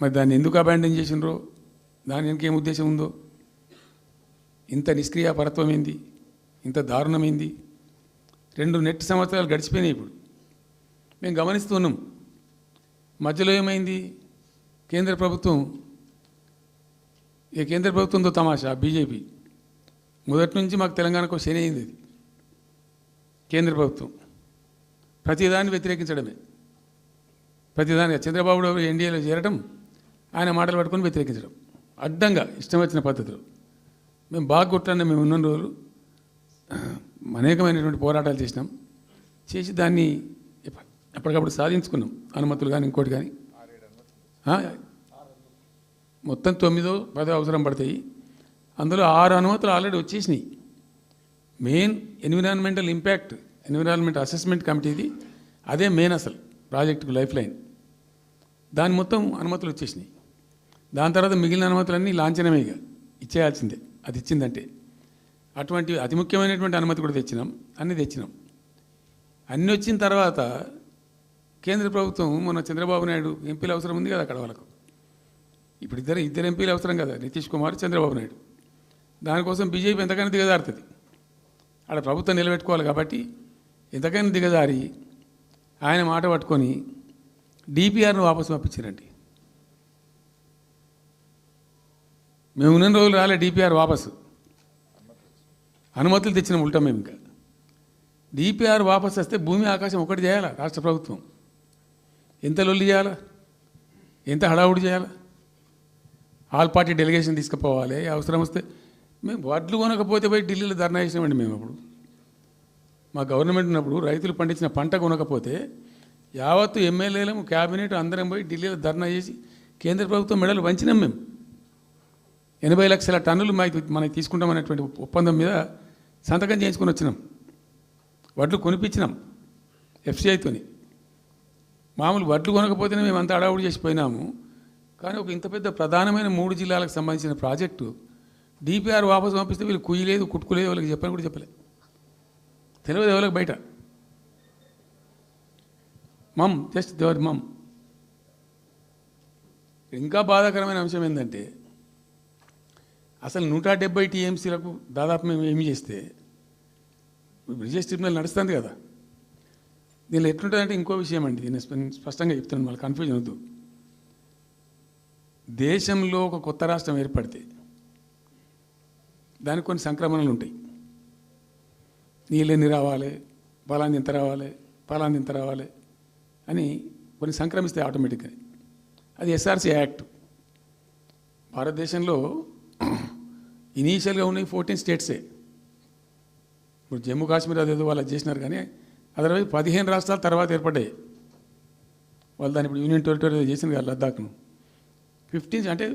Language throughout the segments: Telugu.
మరి దాన్ని ఎందుకు అబాండన్ చేసినరో దాని ఇంకేం ఉద్దేశం ఉందో, ఇంత నిష్క్రియాపరత్వం ఏంది, ఇంత దారుణమైంది. 2 నెట్ సంవత్సరాలు గడిచిపోయినాయి. ఇప్పుడు మేము గమనిస్తున్నాం. మధ్యలో ఏమైంది, కేంద్ర ప్రభుత్వంతో తమాషా. బీజేపీ మొదటి నుంచి మాకు తెలంగాణకు శని అయింది. అది కేంద్ర ప్రభుత్వం ప్రతిదాన్ని వ్యతిరేకించడమే. ప్రతిదాన్ని చంద్రబాబు ఎన్డీఏలో చేరడం, ఆయన మాటలు పట్టుకొని వ్యతిరేకించడం, అడ్డంగా ఇష్టం వచ్చిన పద్ధతిలో. మేము బాగా కొట్టాను. మేము ఉన్న రోజులు అనేకమైనటువంటి పోరాటాలు చేసి దాన్ని ఎప్పటికప్పుడు సాధించుకున్నాం. అనుమతులు కానీ ఇంకోటి కానీ మొత్తం 9-10 అవసరం పడతాయి. అందులో 6 అనుమతులు ఆల్రెడీ వచ్చేసినాయి. మెయిన్ ఎన్విరాన్మెంట్ అసెస్మెంట్ కమిటీది అదే మెయిన్ అసలు ప్రాజెక్టుకు లైఫ్ లైన్. దాని మొత్తం అనుమతులు వచ్చేసినాయి. దాని తర్వాత మిగిలిన అనుమతులన్నీ లాంఛనమేగా ఇచ్చేయాల్సిందే. అది ఇచ్చిందంటే అటువంటి అతి ముఖ్యమైనటువంటి అనుమతి కూడా తెచ్చినాం. అన్నీ వచ్చిన తర్వాత కేంద్ర ప్రభుత్వం మొన్న చంద్రబాబు నాయుడు ఎంపీలు అవసరం ఉంది కదా అక్కడ వాళ్ళకు. ఇప్పుడు ఇద్దరు ఎంపీలు అవసరం కదా, నితీష్ కుమార్, చంద్రబాబు నాయుడు. దానికోసం బీజేపీ ఎంతకైనా దిగజారుతుంది. ఆడ ప్రభుత్వం నిలబెట్టుకోవాలి కాబట్టి ఎంతకైనా దిగజారి ఆయన మాట పట్టుకొని డిపిఆర్ను వాపసు పంపించారండి. మేము ఉన్న రోజులు రాలే డిపిఆర్ వాపసు. అనుమతులు తెచ్చిన ఉంటాం మేము. ఇంకా డిపిఆర్ వాపసు వస్తే భూమి ఆకాశం ఒకటి చేయాలా రాష్ట్ర ప్రభుత్వం. ఎంత లొల్లి చేయాలా, ఎంత హడావుడి చేయాలా. ఆల్ పార్టీ డెలిగేషన్ తీసుకుపోవాలి. అవసరం వస్తే మేము వడ్లు కొనకపోతే పోయి ఢిల్లీలో ధర్నా చేసినామండి. మేము అప్పుడు మా గవర్నమెంట్ ఉన్నప్పుడు రైతులు పండించిన పంట కొనకపోతే యావత్తు ఎమ్మెల్యేలు, క్యాబినెట్ అందరం పోయి ఢిల్లీలో ధర్నా చేసి కేంద్ర ప్రభుత్వం మెడలు వంచినాం. మేము 80 లక్షల టన్నులు మనకి తీసుకుంటామనేటువంటి ఒప్పందం మీద సంతకం చేయించుకొని వచ్చినాం. వడ్లు కొనిపించినాం ఎఫ్సిఐతోని. మామూలు వడ్లు కొనకపోతేనే మేము అంతా అడావుడి చేసిపోయినాము. కానీ ఒక ఇంత పెద్ద ప్రధానమైన 3 జిల్లాలకు సంబంధించిన ప్రాజెక్టు డిపిఆర్ వాపసు పంపిస్తే వీళ్ళు కుయ్యలేదు, కుట్టుకోలేదు, వాళ్ళకి చెప్పని కూడా చెప్పలే. తెలియదు ఎవరికి బయట. జస్ట్ దేవర్ ఇంకా బాధాకరమైన అంశం ఏంటంటే అసలు 170 టీఎంసీలకు దాదాపు మేము ఏమి చేస్తే బ్రిజేష్ ట్రిబ్యునల్ నడుస్తుంది కదా. దీనిలో ఎట్లుంటుందంటే ఇంకో విషయం అండి, నేను స్పష్టంగా చెప్తున్నాను, మళ్ళీ కన్ఫ్యూజన్ వద్దు. దేశంలో ఒక కొత్త రాష్ట్రం ఏర్పడితే దానికి కొన్ని సంక్రమణలు ఉంటాయి. నీళ్ళెన్ని రావాలి, ఫలాన్ని ఎంత రావాలి అని కొన్ని సంక్రమిస్తాయి ఆటోమేటిక్గా. అది ఎస్ఆర్సి యాక్ట్. భారతదేశంలో ఇనీషియల్గా ఉన్నాయి 14 స్టేట్సే. ఇప్పుడు జమ్మూ కాశ్మీర్ అదేదో వాళ్ళు చేసినారు, కానీ అదర్వైజ్ 15 రాష్ట్రాల తర్వాత ఏర్పడ్డాయి. వాళ్ళు దాన్ని ఇప్పుడు యూనియన్ టెరిటరీ చేసింది కదా లద్దాఖ్ను. 15 అంటే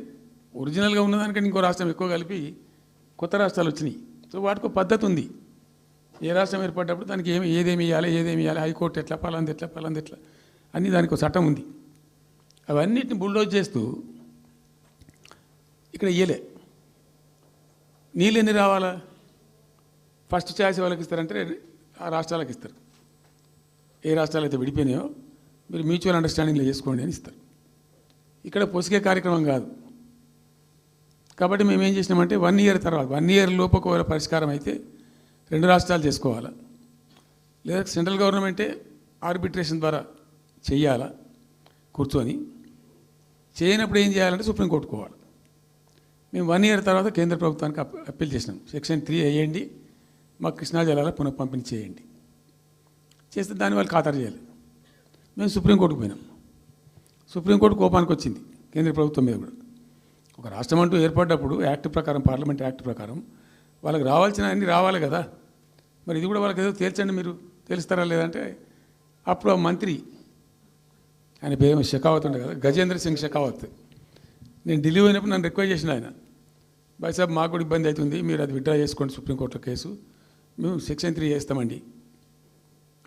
ఒరిజినల్గా ఉన్నదానికంటే ఇంకో రాష్ట్రం ఎక్కువ కలిపి కొత్త రాష్ట్రాలు వచ్చినాయి. సో వాటికి పద్ధతి ఉంది. ఏ రాష్ట్రం ఏర్పడ్డప్పుడు దానికి ఏదేమి ఇవ్వాలి, హైకోర్టు ఎట్లా, పలాంది ఎట్లా అన్నీ దానికి ఒక చట్టం ఉంది. అవన్నిటిని బుల్డోజ్ చేస్తూ ఇక్కడ ఇయ్యలే. నీళ్ళు ఎన్ని రావాలా, ఫస్ట్ ఛాయిస్ వాళ్ళకి ఇస్తారంటే ఆ రాష్ట్రాలకు ఇస్తారు. ఏ రాష్ట్రాలు అయితే విడిపోయినాయో మీరు మ్యూచువల్ అండర్స్టాండింగ్లో చేసుకోండి అని ఇస్తారు. ఇక్కడ పొసిగే కార్యక్రమం కాదు. కాబట్టి మేము ఏం చేసినామంటే 1 ఇయర్ తర్వాత 1 ఇయర్ లోపు ఒకవేళ పరిష్కారం అయితే 2 రాష్ట్రాలు చేసుకోవాలా, లేదా సెంట్రల్ గవర్నమెంటే ఆర్బిట్రేషన్ ద్వారా చెయ్యాలా కూర్చొని. చేయనప్పుడు ఏం చేయాలంటే సుప్రీంకోర్టుకు పోవాలి. మేము 1 ఇయర్ తర్వాత కేంద్ర ప్రభుత్వానికి అప్పీల్ చేసినాం. సెక్షన్ 3 వేయండి, మాకు కృష్ణా జలాల పునఃపంపిణీ చేయండి. చేస్తే దాన్ని వాళ్ళు ఖాతరు చేయాలి. మేము సుప్రీంకోర్టుకు పోయినాం. సుప్రీంకోర్టు కోపానికి వచ్చింది కేంద్ర ప్రభుత్వం మీద కూడా. ఒక రాష్ట్రం అంటూ ఏర్పడ్డప్పుడు యాక్ట్ ప్రకారం, పార్లమెంట్ యాక్ట్ ప్రకారం వాళ్ళకి రావాల్సిన అన్నీ రావాలి కదా. మరి ఇది కూడా వాళ్ళకి ఏదో తేల్చండి, మీరు తెలుస్తారా లేదంటే అప్పుడు ఆ మంత్రి, ఆయన పేరు షెకావత్ ఉండే కదా, గజేంద్ర సింగ్ షెకావత్. నేను ఢిల్లీ పోయినప్పుడు నన్ను రిక్వెస్ట్ చేసిన ఆయన, బాయ్ సాబ్ మాకు కూడా ఇబ్బంది అవుతుంది, మీరు అది విత్డ్రా చేసుకోండి సుప్రీంకోర్టులో కేసు, మేము సెక్షన్ 3 చేస్తామండి.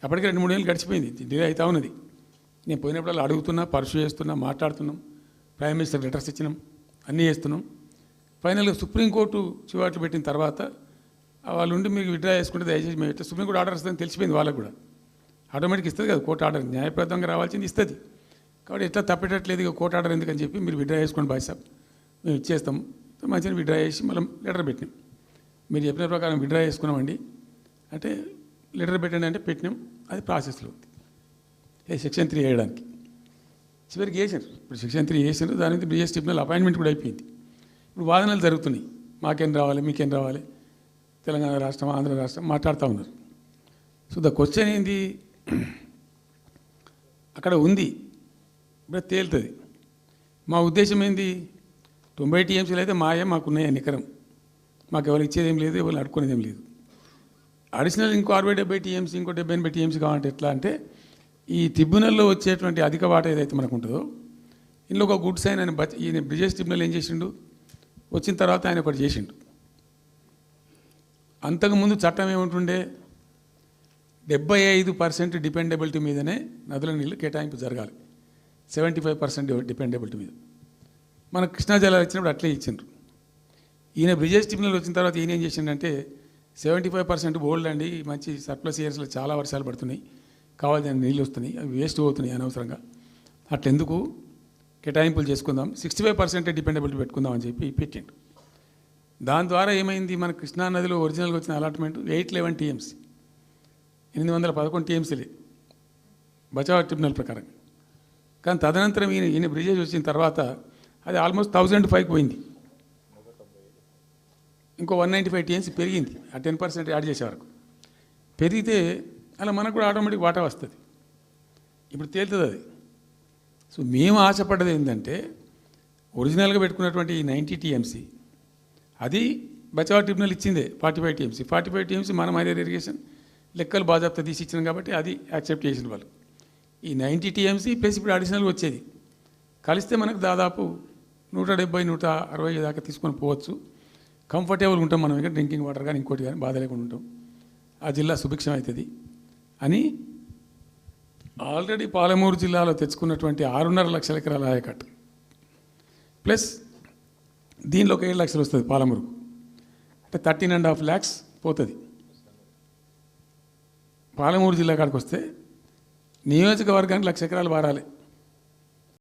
అప్పటికే 2-3 ఏళ్ళు గడిచిపోయింది, డిలే అవుతా ఉన్నది. నేను పోయినప్పుడు అలా అడుగుతున్నా, పర్సూ చేస్తున్నా, మాట్లాడుతున్నాం, ప్రైమ్ మినిస్టర్ లెటర్స్ ఇచ్చినాం, అన్నీ చేస్తున్నాం. ఫైనల్గా సుప్రీంకోర్టు చివాట్లు పెట్టిన తర్వాత వాళ్ళు ఉండి మీకు విత్డ్రా చేసుకుంటే దయచేసి మేము ఇట్లా సుప్రీంకోర్టు ఆర్డర్ వస్తుందని తెలిసిపోయింది వాళ్ళకు కూడా. ఆటోమేటిక్ ఇస్తుంది కదా కోర్టు ఆర్డర్, న్యాయప్రదంగా రావాల్సింది ఇస్తుంది. కాబట్టి ఎట్లా తప్పేటట్లేదు ఇక కోర్టు ఆర్డర్ ఎందుకని చెప్పి మీరు విడ్రా చేసుకోండి బాయ్ సాబ్, మేము ఇచ్చేస్తాం. మంచిగా విడ్రా చేసి మళ్ళీ లెటర్ పెట్టినాం. మీరు చెప్పిన ప్రకారం విడ్రా చేసుకున్నామండి అంటే లెటర్ పెట్టండి అంటే పెట్టినాం. అది ప్రాసెస్లో ఉంది సెక్షన్ 3 వేయడానికి. చివరికి వేసారు. ఇప్పుడు సెక్షన్ 3 వేసారు. దాని మీద బ్రిజేష్ ట్రిబ్యునల్ అపాయింట్మెంట్ కూడా అయిపోయింది. ఇప్పుడు వాదనలు జరుగుతున్నాయి. మాకేం రావాలి, మీకేం రావాలి, తెలంగాణ రాష్ట్రం, ఆంధ్ర రాష్ట్రం మాట్లాడుతూ ఉన్నారు. సో ద క్వశ్చన్ ఏంది, అక్కడ ఉంది, ఇప్పుడు తేలుతుంది. మా ఉద్దేశం ఏంది, 90 టీఎంసీలు అయితే మాకున్నాయి నికరం, మాకు ఎవరు ఇచ్చేది ఏం లేదు, ఎవరు అడుక్కునేది ఏం లేదు. అడిషనల్ ఇంకో 60-70 టీఎంసీ, ఇంకో 70-80 టీఎంసీ కావాలంటే ఎట్లా అంటే ఈ ట్రిబ్యునల్లో వచ్చేటువంటి అధిక వాటా ఏదైతే మనకు ఉంటుందో ఇందులో ఒక గుడ్ సైన్ అని ఈయన బ్రిజేష్ ట్రిబ్యునల్ ఏం చేసిండు, వచ్చిన తర్వాత ఆయన ఒకటి చేసిండు. అంతకుముందు చట్టం ఏముంటుండే, 75% డిపెండబిలిటీ మీదనే నదుల నీళ్ళు కేటాయింపు జరగాలి, 75% డిపెండబిలిటీ మీద. మన కృష్ణా జలాలు ఇచ్చినప్పుడు అట్లే ఇచ్చిండ్రు. ఈయన బ్రిజేష్ ట్రిబ్యునల్ వచ్చిన తర్వాత ఈయన ఏం చేసిండంటే 75% బోల్డ్ అండి, మంచి సర్ప్లస్ ఇయర్స్లో చాలా వర్షాలు పడుతున్నాయి, కావాల్సిన నీళ్ళు వస్తున్నాయి, అవి వేస్ట్ అవుతున్నాయి అనవసరంగా, అట్లెందుకు కేటాయింపులు చేసుకుందాం, 65% డిపెండబిలిటీ పెట్టుకుందాం అని చెప్పి పెట్టిండు. దాని ద్వారా ఏమైంది, మన కృష్ణా నదిలో ఒరిజినల్గా వచ్చిన అలాట్మెంట్ 811 టీఎంసీ, 811 టీఎంసీలే బచావ్ ట్రిబ్యునల్ ప్రకారం. కానీ తదనంతరం ఈయన బ్రిజేష్ వచ్చిన తర్వాత అది ఆల్మోస్ట్ 1005కి పోయింది. ఇంకో 195 టీఎంసీ పెరిగింది. ఆ 10% యాడ్ చేసే వరకు పెరిగితే అలా మనకు కూడా ఆటోమేటిక్ వాటా వస్తుంది. ఇప్పుడు తేలుతుంది అది. సో మేము ఆశపడ్డది ఏంటంటే ఒరిజినల్గా పెట్టుకున్నటువంటి ఈ 90 టీఎంసీ అది బచావ్ ట్రిబ్యునల్ ఇచ్చిందే 45 టీఎంసీ. 45 టీఎంసీ మనం హైయర్ ఇరిగేషన్ లెక్కలు బాజాప్తా తీసి ఇచ్చినాం కాబట్టి అది యాక్సెప్ట్ చేసిన వాళ్ళు. ఈ 90 టీఎంసీ ప్లస్ ఇప్పుడు అడిషనల్గా వచ్చేది కలిస్తే మనకు దాదాపు 170-160 దాకా తీసుకొని పోవచ్చు. కంఫర్టబుల్గా ఉంటాం మనం, ఇక్కడ డ్రింకింగ్ వాటర్ కానీ ఇంకోటి కానీ బాధ లేకుండా ఉంటాం, ఆ జిల్లా సుభిక్షం అవుతుంది అని ఆల్రెడీ పాలమూరు జిల్లాలో తెచ్చుకున్నటువంటి 6.5 లక్షల ఎకరాల ఆయకట్టు ప్లస్ దీనిలో ఒక 7 లక్షలు వస్తుంది పాలమూరుకు, అంటే 13.5 lakhs పోతుంది. పాలమూరు జిల్లా కాడికి వస్తే నియోజకవర్గానికి 1,00,000 ఎకరాలు వారాలి.